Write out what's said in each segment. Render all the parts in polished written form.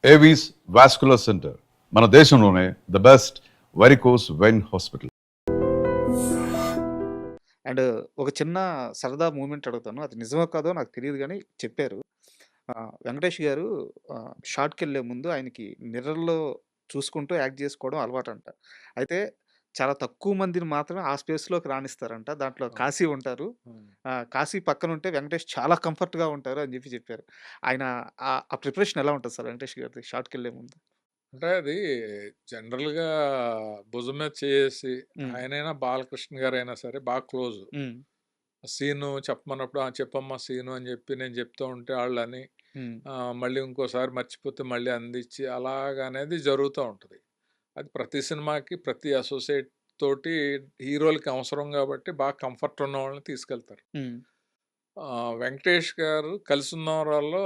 Avis vascular centre మన దేశంలోనే the best varicose vein hospital. And ఒక చిన్న సరదా మూమెంట్ అడుగుతాను. అది నిజమో కాదో నాకు తెలీదు గానీ చెప్పారు. వెంకటేష్ గారు షాట్‌కెళ్ళే ముందు ఆయనకి మిర్రర్‌లో చూసుకుంటూ యాక్ట్ జేసుకోవడం అలవాటంట. అయితే చాలా తక్కువ మందిని మాత్రమే ఆ స్పేస్‌లోకి రానిస్తారంట. దాంట్లో అవును. కాశీ ఉంటారు. హ్మ్. కాశీ పక్కనుంటే వెంకటేష్ చాలా కంఫర్ట్‌గా ఉంటారు అని జెప్పి చెప్పారు. ఆయన ఆ ప్రిపరేషన్ ఎలా ఉంటది సార్ వెంకటేష్ గారిది షాట్‌కెళ్ళే ముందు? అంటే అది జనరల్‌గా భుజం మీద చేయేసి హ్మ్. ఆయనైనా బాలకృష్ణ గారైనా సరే బాగా క్లోజు. హ్మ్. సీను చెప్పమన్నప్పుడు, చెప్పమ్మా సీను అని చెప్పి నేను చెప్తూ ఉంటే ఆళ్ళని హ్మ్. మళ్ళీ ఇంకోసారి మర్చిపోతే మళ్ళీ అందించి అలాగనేది జరుగుతూ ఉంటది. అది ప్రతి సినిమాకి, ప్రతి అసోసియేట్ తోటి హీరోలకి అవసరం గాబట్టి బాగా కంఫర్ట్ ఉన్న వాళ్ళని తీసుకెళ్తారు. హ్మ్. వెంకటేష్ గారు 'కలిసున్నవరాల్లో'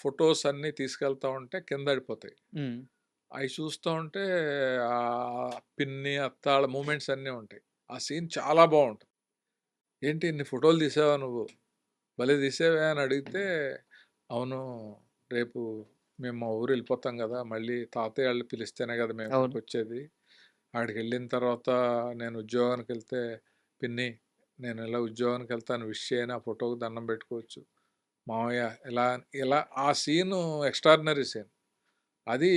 ఫోటోస్ అన్నీ తీసుకెళ్తా ఉంటే కిందడిపోతాయి. హ్మ్. అయి చూస్తూ ఉంటే పిన్ని, అత్త ఆళ్ళ మూమెంట్స్ అన్నీ ఉంటాయి. ఆ సీన్ చాలా బావుంటది. "ఏంటి ఇన్ని ఫోటోలు తీసావా నువ్వు? భలే తీసావే" అని అడిగితే, "అవును. రేపు మేము మా ఊరు వెళ్ళిపోతాం గదా! మళ్ళీ తాతయ్య ఆళ్ళు పిలిస్తేనే గదా మేము అవును. ఇక్కడికొచ్చేది. ఆడికెళ్ళిన తర్వాత నేను ఉద్యోగానికెళ్తే, పిన్ని నేను ఇలా ఉద్యోగానికెళ్తాను విష్ చేయనా? ఫోటోకి దండం పెట్టుకోవచ్చు. మామయ్య ఇలా" ఇలా ఆ సీను ఎక్స్ట్రార్డినరీ సీన్. అది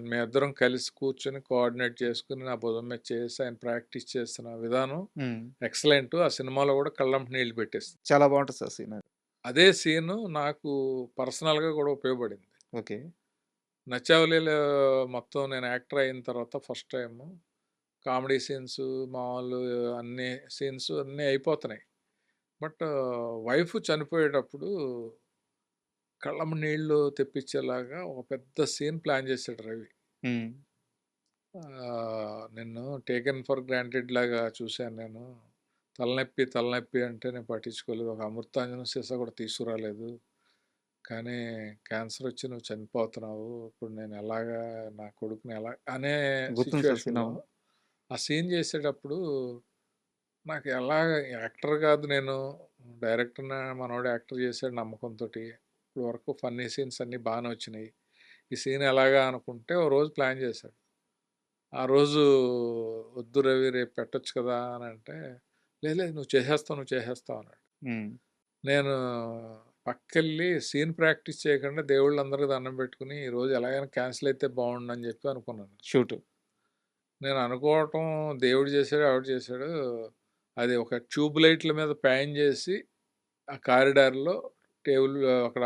మేమిద్దరం కలిసి కూర్చొని కోఆర్డినేట్ చేసుకొని నా భుజం మీద చేసి ఆయన ప్రాక్టీస్ చేస్తున్న విధానం హ్మ్. ఎక్సలెంట్. ఆ సినిమాలో కూడా కళ్ళంట నీళ్ళు పెట్టేస్తుంది. చాలా బావుంటది సార్ సీన్ అది. అదే సీను నాకు పర్సనల్గా కూడా ఉపయోగపడింది. ఓకే. నచ్చావలిలో మొత్తం నేను యాక్టర్ అయిన తర్వాత ఫస్ట్ టైము కామెడీ సీన్స్ మామూలు అన్ని సీన్స్ అన్నీ అయిపోతున్నాయి. బట్ వైఫ్ చనిపోయేటప్పుడు కళ్ళమ్మ నీళ్ళు తెప్పించేలాగా ఒక పెద్ద సీన్ ప్లాన్ చేశాడు రవి. హ్మ్. నిన్ను టేకెన్ ఫర్ గ్రాంటెడ్ లాగా చూశాను నేను. తలనొప్పి, తలనొప్పి అంటే నేను పట్టించుకోలేదు. ఒక అమృతాంజనం సీసా కూడా తీసుకురాలేదు. కానీ క్యాన్సర్ వచ్చి నువ్వు చనిపోతున్నావు. ఇప్పుడు నేను ఎలాగా నా కొడుకుని ఎలా అనే గుర్తుంది సార్ సీన్. సిచ్యువేషన్‌లో అవును. ఆ సీన్ చేసేటప్పుడు నాకు ఎలాగ యాక్టర్ కాదు నేను. డైరెక్టర్ మనోడు యాక్టర్ చేసాడు నమ్మకంతోటి. ఇప్పటి వరకు ఫన్నీ సీన్స్ అన్నీ బాగానే వచ్చినాయి. ఈ సీన్ ఎలాగా అనుకుంటే ఓ రోజు ప్లాన్ చేశాడు. ఆ రోజు "వద్దు రవి రేపు పెట్టొచ్చు కదా" అని అంటే, "లేదు లేదు నువ్వు చేసేస్తావు, నువ్వు చేసేస్తావు" అన్నాడు. హ్మ్. నేను పక్కకెళ్ళి సీన్ ప్రాక్టీస్ చేయకుండా దేవుళ్ళందరికి దండం పెట్టుకొని, ఈరోజు ఎలాగైనా క్యాన్సిల్ అయితే బాగుండని చెప్పి అనుకున్నాను. షూటు. నేను అనుకోవటం దేవుడు చేశాడు, ఆవిడ చేశాడు. అది ఒక ట్యూబ్ లైట్ల మీద ప్యాన్ చేసి, ఆ కారిడార్‌లో టేబుల్ అక్కడ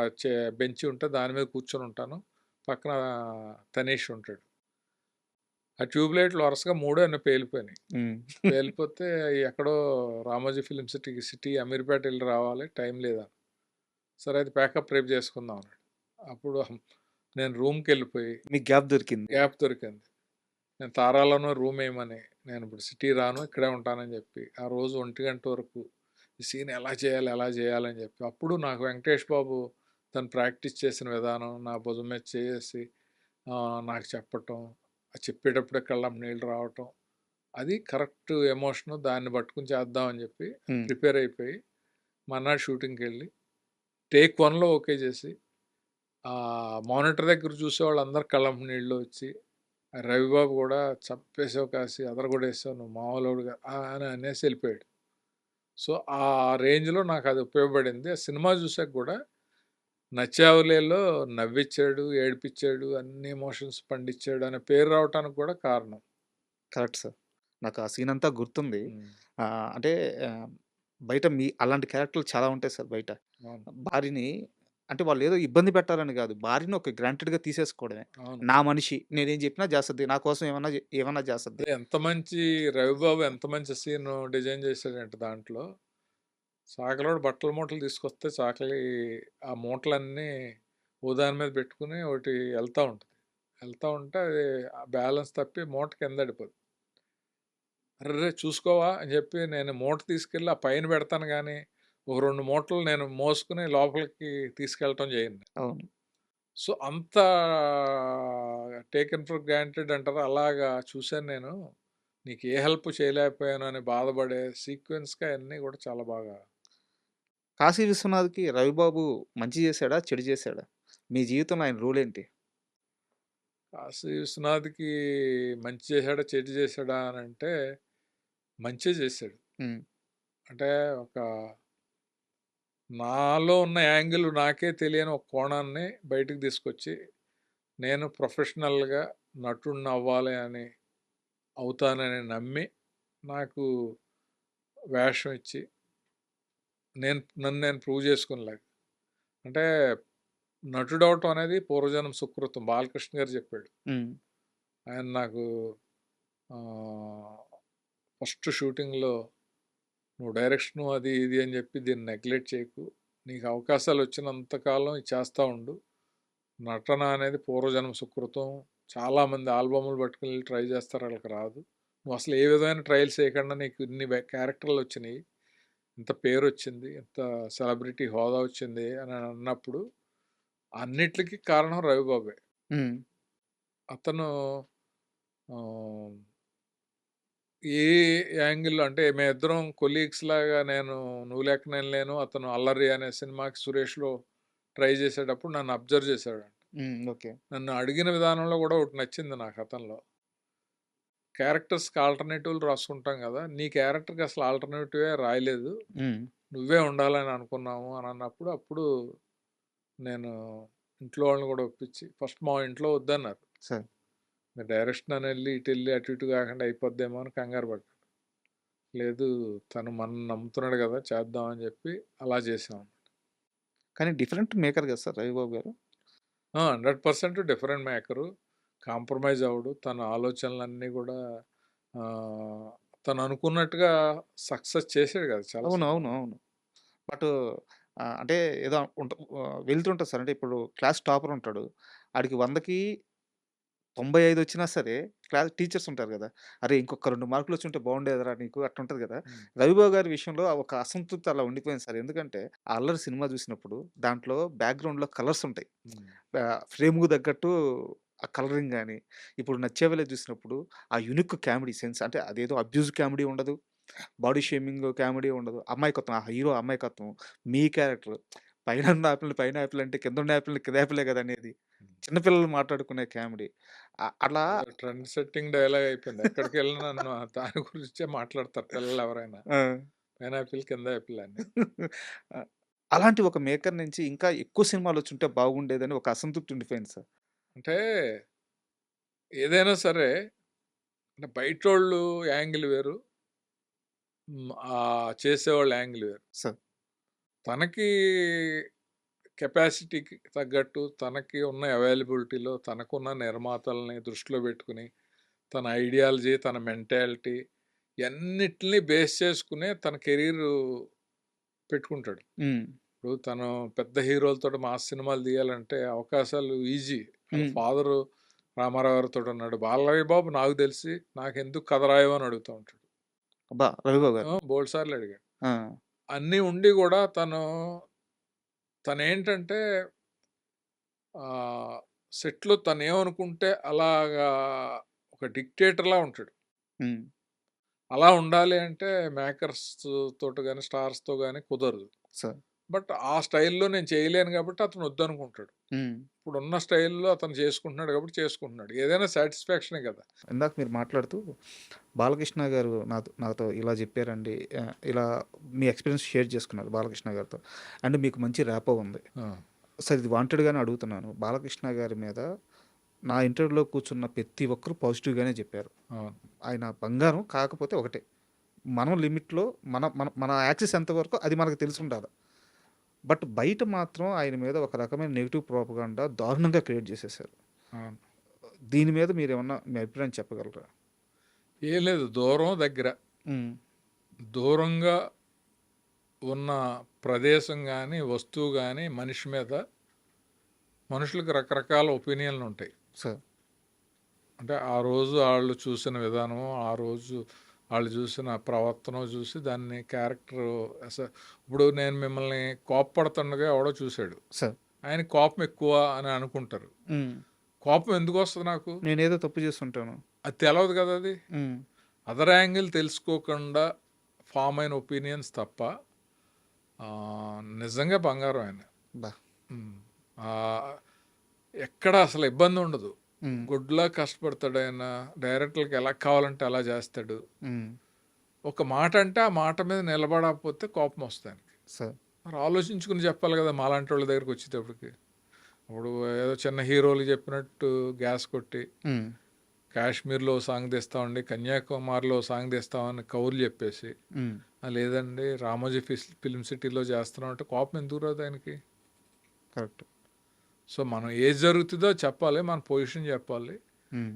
బెంచ్ ఉంటే దాని మీద కూర్చొని ఉంటాను. పక్కన తనీష్ ఉంటాడు. ఆ ట్యూబ్ లైట్లు వరుసగా మూడో ఎన్నో పేలిపోయినాయి. హ్మ్. పేలిపోతే ఎక్కడో రామోజీ ఫిల్మ్ సిటీ అమీర్పేట వెళ్ళి రావాలి టైం లేదా. సరే అది ప్యాకప్ రేపు చేసుకుందాం అన్నాడు. అప్పుడు నేను రూమ్కి వెళ్ళిపోయి మీకు గ్యాప్ దొరికింది. గ్యాప్ దొరికింది. నేను తారాలోనో రూమ్ వేయమని నేను ఇప్పుడు సిటీ రాను ఇక్కడే ఉంటానని చెప్పి ఆ రోజు 1 గంట వరకు ఈ సీన్ ఎలా చేయాలి ఎలా చేయాలని చెప్పి అప్పుడు నాకు వెంకటేష్ బాబు తను ప్రాక్టీస్ చేసిన విధానం నా భుజం మీద చేసి నాకు చెప్పటం చెప్పేటప్పుడే కళ్ళం నీళ్ళు రావటం అది కరెక్ట్ ఎమోషను దాన్ని పట్టుకుని చేద్దామని చెప్పి హ్మ్. ప్రిపేర్ అయిపోయి మర్నాడు షూటింగ్‌కి వెళ్ళి టేక్ 1లో ఓకే చేసి మానిటర్ దగ్గర చూసేవాళ్ళందరూ కళ్ళంట నీళ్ళు వచ్చి రవిబాబు కూడా చంపేసావు కాసి అదరగొట్టేసావు నువ్వు మామూలోడు అని అనేసి వెళ్ళిపోయాడు. సో ఆ రేంజ్‌లో నాకు అది ఉపయోగపడింది. ఆ సినిమా చూసాక కూడా నచ్చావులేలో నవ్విచ్చాడు, ఏడిపిచ్చాడు, అన్ని ఎమోషన్స్ పండించాడు అనే పేరు రావటానికి కూడా కారణం. Correct sir. నాకు ఆ సీన్ అంతా గుర్తుంది. హ్మ్. అంటే ఆహ్, బయట అలాంటి క్యారెక్టర్‌లు చాలా ఉంటాయి సార్ బయట. అవును. భార్యని అంటే వాళ్ళేదో ఇబ్బంది పెట్టాలని గాదు. భార్యని ఒక గ్రాంటెడ్‌గా తీసేసుకోవడమే. అవును. నా మనిషి. నేనేం జెప్పినా జేస్తది. నా కోసం ఏమన్నా జేస్తది. అదే ఎంత మంచి రవిబాబు ఎంత మంచి సీన్ డిజైన్ చేశాడంటే దాంట్లో చాకలోడు బట్టల మూటలు తీసుకొస్తే చాకలి ఆ మూటలన్నీ ఓ దాని మీద పెట్టుకుని ఒకటి వెళ్తా ఉంటుంది. వెళ్తా ఉంటే అది ఆ బ్యాలెన్స్ తప్పి మూట కింద పడిపోద్ది. అర్రె! చూసుకోవా అని చెప్పి నేను మూట తీసుకెళ్ళి ఆ పైన పెడతాను గానీ, ఒక 2 మూటలు నేను మోసుకొని లోపలికి తీసుకెళ్ళటం చేయను. అవును. సో, అంత టేకెన్ ఫర్ గ్రాంటెడ్ అంటారా? అలాగా చూసాను నేను. నీకు ఏ హెల్ప్ చేయలేకపోయాను అని బాధపడే సీక్వెన్స్‌గా అయన్నీ కూడా చాలా బాగా 'కాశీ విశ్వనాథ్‌కి' రవిబాబు మంచి జేశాడా? చెడు జేశాడా? మీ జీవితంలో ఆయన రోల్ ఏంటి? కాశీ విశ్వనాథ్‌కి మంచి చేశాడా? చెడు చేశాడా? అనంటే మంచే చేశాడు. హ్మ్. అంటే ఒక నాలో ఉన్న యాంగిల్ నాకే తెలియని ఒక కోణాన్ని బయటకు తీసుకొచ్చి, నేను ప్రొఫెషనల్‌గా నటుడిని అవ్వాలి అని అవుతానని నమ్మి, నాకు వేషం ఇచ్చి, నన్ను నేను ప్రూవ్ చేసుకునేలాగా. అంటే నటుడవటం అనేది పూర్వజన్మ సుకృతం. బాలకృష్ణ గారు చెప్పాడు. హ్మ్. ఆయన నాకు ఆహ్, ఫస్ట్ షూటింగ్‌లో "నువ్వు డైరెక్షను అది ఇది అని చెప్పి దీన్ని నెగ్లెక్ట్ చేయకు. నీకు అవకాశాలు వచ్చినంత కాలం ఇది చేస్తా ఉండు. నటన అనేది పూర్వజన్మ సుకృతం. చాలామంది ఆల్బమ్‌లు పట్టుకెళ్ళి ట్రై చేస్తారు. ఆళ్ళకి రాదు. నువ్వు అసలు ఏ విధమైన ట్రయల్స్ చేయకుండా నీకు ఇన్ని క్యారెక్టర్‌లు వచ్చినియి. ఇంత పేరొచ్చింది. ఇంత సెలబ్రిటీ హోదా వచ్చింది" అని అన్నప్పుడు అన్నిట్లికి కారణం రవిబాబే. హ్మ్. అతను ఆహ్, ఏ యాంగిల్‌లో అంటే మేమిద్దరం కొలీగ్స్ లాగా నేను 'నువ్వు లేక నేను లేను', అతను 'అల్లరి' అనే సినిమాకి సురేష్‌లో ట్రై చేసేటప్పుడు నన్ను అబ్జర్వ్ చేశాడంట. హ్మ్. ఓకే. నన్ను అడిగిన విధానంలో కూడా ఒకటి నచ్చింది నాకు అతనిలో. క్యారెక్టర్స్‌కి ఆల్టర్‌నేటివ్‌లు రాసుకుంటాం కదా! నీ క్యారెక్టర్‌కి అసలు ఆల్టర్‌నేటివే రాయలేదు. హ్మ్. నువ్వే ఉండాలని అనుకున్నాము అని అన్నప్పుడు, అప్పుడు నేను ఇంట్లో వాళ్ళని కూడా ఒప్పించి ఫస్ట్ మా ఇంట్లో వద్దన్నారు. సార్. మీరు డైరెక్షన్ అని ఎళ్లి ఇటెళ్లి అటు ఇటు కాకుండా అయిపోద్దేమో అని కంగారు పడ్డాను. లేదు తను మనల్ని నమ్ముతున్నాడు కదా! చేద్దాం అని చెప్పి అలా చేసాం. కానీ డిఫరెంట్ మేకర్ కదా సార్ రవిబాబు గారు. 100% డిఫరెంట్ మేకరు. కాంప్రమైజ్ అవ్వడు. తన ఆలోచనలన్నీ కూడా ఆహ్, తను అనుకున్నట్టుగా సక్సెస్ చేసాడు కదా! చాలా అవును. అవును. సినిమాలు. అవును. బట్ అంటే ఏదో వెళ్తుంటది సార్. అంటే ఇప్పుడు క్లాస్ టాపర్ ఉంటాడు. ఆడికి 100కి 95 వచ్చినా సరే క్లాస్ టీచర్స్ ఉంటారు గదా! "అరే! ఇంకొక 2 మార్కులు వచ్చుంటే బాగుండేదిరా నీకు" అట్లుంటది గదా! హ్మ్. రవిబాబు గారి విషయంలో ఆ ఒక అసంతృప్తి అలా ఉండిపోయింది సార్. ఎందుకంటే ఆ 'అల్లరి' సినిమా చూసినప్పుడు దాంట్లో బ్యాక్‌గ్రౌండ్‌లో కలర్స్ ఉంటాయి. హ్మ్. ఫ్రేమ్‌కు తగ్గట్టు ఆ కలరింగ్ గాని, ఇప్పుడు 'నచ్చేవేలే' చూసినప్పుడు ఆ యూనిక్ కామెడీ సెన్స్ అంటే అదేదో అబ్యూజ్ కామెడీ ఉండదు. బాడీ షేమింగ్ కామెడీ ఉండదు. అమాయకత్వం ఆ హీరో అమాయకత్వం, మీ క్యారెక్టర్ పైనున్న యాపిల్‌ని పైన యాపిల్ అంటే కిందున్న యాపిల్‌ని కింద యాపిలే గదా! అనేది. హ్మ్. చిన్న పిల్లలు మాట్లాడుకునే కామెడీ. అట్లా అదో ట్రెండ్ సెట్టింగ్ డైలాగ్ అయిపోయింది. ఎక్కడికెళ్ళినా నన్ను దాని గురించే మాట్లాడతారు పిల్లలెవరైనా. ఆ! పైనాపిల్, కింద యాపిల్ అని. ఆహ్, అలాంటి ఒక మేకర్ నుంచి ఇంకా ఎక్కువ సినిమాలొచ్చుంటే బాగుండేదని ఒక అసంతృప్తి ఉండిపోయింది సార్. అంటే ఏదైనా సరే అంటే బయటోళ్ళు యాంగిల్ వేరు. చేసేవాళ్ళ యాంగిల్ వేరు. సార్. తనకి కెపాసిటీకి తగ్గట్టు తనకి ఉన్న అవైలబిలిటీలో తనకున్న నిర్మాతల్ని దృష్టిలో పెట్టుకుని తన ఐడియాలజీ, తన మెంటాలిటీ ఇయన్నిటిని బేస్ చేసుకునే తన కెరీర్ పెట్టుకుంటాడు. హ్మ్. ఇప్పుడు తను పెద్ద హీరోలతోటి మాస్ సినిమాలు తీయాలంటే అవకాశాలు ఈజీ. వాళ్ళ హ్మ్. ఫాదరు రామారావు గారితోటి ఉన్నాడు. బాలయ్య బాబు నాకు తెలిసి నాకెందుకు కథ రాయవు అని అడుగుతా ఉంటాడు. అబ్బా! రవిబాబు గారు. బోలెడు సార్లు అడిగాడు. ఆ! అన్నీ ఉండి గూడా తనేంటంటే సెట్‌లో తనేమనుకుంటే అలాగా ఒక డిక్టేటర్‌లా ఉంటాడు. హ్మ్. అలా ఉండాలి అంటే మేకర్స్ తోటి గాని, స్టార్స్‌తో గాని కుదరదు. సార్. బట్ ఆ స్టైల్‌లో నేను చేయలేను గాబట్టి అతను వద్దనుకుంటాడు. హ్మ్. ఇప్పుడున్న స్టైల్‌లో అతను చేసుకుంటున్నాడు కాబట్టి చేసుకుంటున్నాడు. ఏదైనా సాటిస్ఫాక్షనే గదా! ఇందాక మీరు మాట్లాడుతూ బాలకృష్ణ గారు నాతో ఇలా చెప్పారండి. ఇలా మీ ఎక్స్‌పీరియన్స్ షేర్ చేసుకున్నారు బాలకృష్ణ గారితో. అండ్ మీకు మంచి ర్యాపో ఉంది. ఆ! సార్ ఇది వాంటెడ్‌గానే అడుగుతున్నాను. బాలకృష్ణ గారి మీద నా ఇంటర్వ్యూలో కూర్చున్న ప్రతి ఒక్కరు పాజిటివ్‌గానే చెప్పారు. అవును. ఆయన బంగారం కాకపోతే ఒకటే. మనం లిమిట్‌లో మన మన మన యాక్సెస్ ఎంతవరకో అది మనకు తెలిసుండాల. బట్ బయట మాత్రం ఆయన మీద ఒక రకమైన నెగెటివ్ ప్రొపగండా దారుణంగా క్రియేట్ చేసేసారు. అవును. దీని మీద మీరేమన్నా మీ అభిప్రాయం చెప్పగలరా? ఏం లేదు దూరం, దగ్గర. హ్మ్. దూరంగా ఉన్న ప్రదేశం గాని, వస్తువు గాని, మనిషి మీద మనుషులకు రకరకాల ఒపీనియన్‌లుంటాయి. సార్. అంటే ఆ రోజు ఆళ్ళు చూసిన విధానమో, ఆ రోజు ఆళ్ళు చూసిన ప్రవర్తనో చూసి దాన్ని క్యారెక్టర్ ఇప్పుడు నేను మిమ్మల్ని కోప్పడుతుండగా ఎవడో చూసాడు. సార్. ఆయనకి కోపం ఎక్కువ అని అనుకుంటారు. హ్మ్. కోపం ఎందుకొస్తది నాకు? నేనేదో తప్పు చేసుంటాను. అది తెలవదు కదా అది. హ్మ్. అదర్ యాంగిల్ తెలుసుకోకుండా ఫార్మ్ అయిన ఒపీనియన్స్ తప్ప నిజంగా బంగారం ఆయన. అబ్బా! హ్మ్. ఆహ్, ఎక్కడ అసలు ఇబ్బందుండదు. హ్మ్. గుడ్లా కష్టపడతాడు ఆయన. డైరెక్టర్‌లకి ఎలా కావాలంటే అలా చేస్తాడు. హ్మ్. ఒక మాట అంటే ఆ మాట మీద నిలబడకపోతే కోపమొస్తది ఆయనకి. సార్. మరి ఆలోచించుకుని చెప్పాలి కదా! మాలాంటోళ్ళ దగ్గరికొచ్చేటప్పటికి. ఇప్పుడు ఏదో చిన్న హీరోలు చెప్పినట్టు గ్యాస్ కొట్టి, హ్మ్. కాశ్మీర్‌లో ఓ సాంగ్ తీస్తామండి, కన్యాకుమారిలో ఓ సాంగ్ తీస్తామని కబుర్లు చెప్పేసి, హ్మ్. లేదండి రామోజీ ఫిల్మ్ సిటీలో చేస్తున్నాం అంటే కోపం ఎందుకు రాదు ఆయనకి? కరెక్ట్. సో, మనం ఏది జరుగుతుందో చెప్పాలి. మన పొజిషన్ చెప్పాలి. హ్మ్.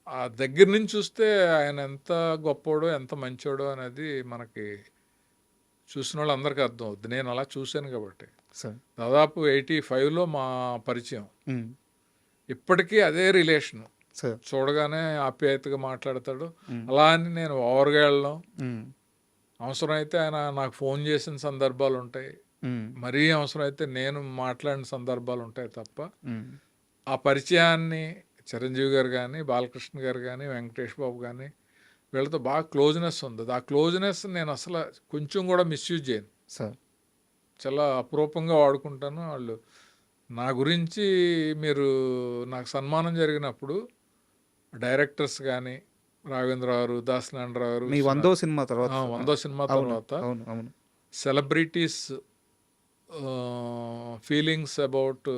ఆ దగ్గర నుంచి చూస్తే ఆయన ఎంత గొప్పోడో, ఎంత మంచోడో అనేది మనకి చూసిన వాళ్ళందరికీ అర్థం అవుద్ది. నేను అలా చూశాను కాబట్టి. సార్. దాదాపు 85లో మా పరిచయం. హ్మ్. ఇప్పటికీ అదే రిలేషను. సార్. చూడగానే ఆప్యాయతగా మాట్లాడతాడు. హ్మ్. అలా అని నేను ఓవర్‌గా వెళ్ళడం. హ్మ్. అవసరమైతే ఆయన నాకు ఫోన్ చేసిన సందర్భాలుంటాయి. హ్మ్. మరీ అవసరమైతే నేను మాట్లాడిన సందర్భాలుంటాయి తప్ప, హ్మ్. ఆ పరిచయాన్ని చిరంజీవి గారు గానీ, బాలకృష్ణ గారు గానీ, వెంకటేష్ బాబు గానీ వీళ్ళతో బాగా క్లోజ్‌నెస్ ఉంది. ఆ క్లోజ్‌నెస్ నేను అసలు కొంచెం కూడా మిస్‌యూజ్ చేయను. సార్. చాలా అపురూపంగా వాడుకుంటాను. వాళ్ళు నా గురించి మీరు నాకు సన్మానం జరిగినప్పుడు డైరెక్టర్స్ గానీ, రాఘవేంద్ర గారు, దాసనారాయణరావు గారు, మీ 100వ సినిమా తర్వాత సార్. 100 సినిమా అవును. తర్వాత అవును. అవును. Celebrities feelings about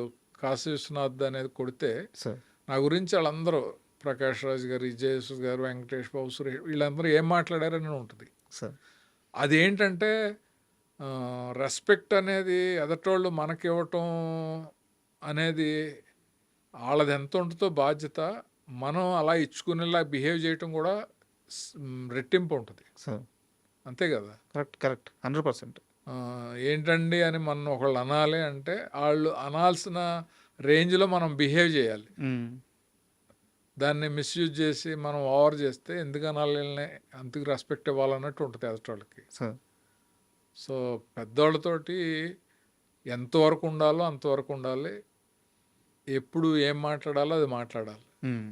Kasi Viswanath అనేది కొడితే సార్. నా గురించి వాళ్ళందరూ ప్రకాష్ రాజ్ గారు, విజయసుద్ గారు, వెంకటేష్ బాబు, సురేష్ వీళ్ళందరూ ఏం మాట్లాడారని ఉంటుంది. సార్. అదేంటంటే రెస్పెక్ట్ అనేది ఎదటోళ్ళు మనకివ్వటం అనేది వాళ్ళది ఎంత ఉంటుందో బాధ్యత, మనం అలా ఇచ్చుకునేలా బిహేవ్ చేయటం కూడా రెట్టింపు ఉంటుంది. సార్. అంతే కదా! కరెక్ట్. కరెక్ట్. 100%. ఏంటండి అని మనం ఒకళ్ళు అనాలి అంటే వాళ్ళు అనాల్సిన రేంజ్లో మనం బిహేవ్ చేయాలి. హ్మ్. దాన్ని మిస్యూజ్ చేసి మనం ఓవర్ చేస్తే ఎందుకు అనాలి వీళ్ళని, అంతకు రెస్పెక్ట్ ఇవ్వాలన్నట్టు ఉంటుంది ఎదుటోళ్ళకి. సార్. సో పెద్దోళ్ళతోటి ఎంతవరకు ఉండాలో అంతవరకు ఉండాలి. ఎప్పుడు ఏం మాట్లాడాలో అది మాట్లాడాలి. హ్మ్.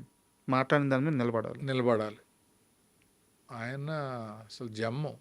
మాట్లాడిన దాని మీద నిలబడాలి. నిలబడాలి. ఆయన అసలు జమ్ము.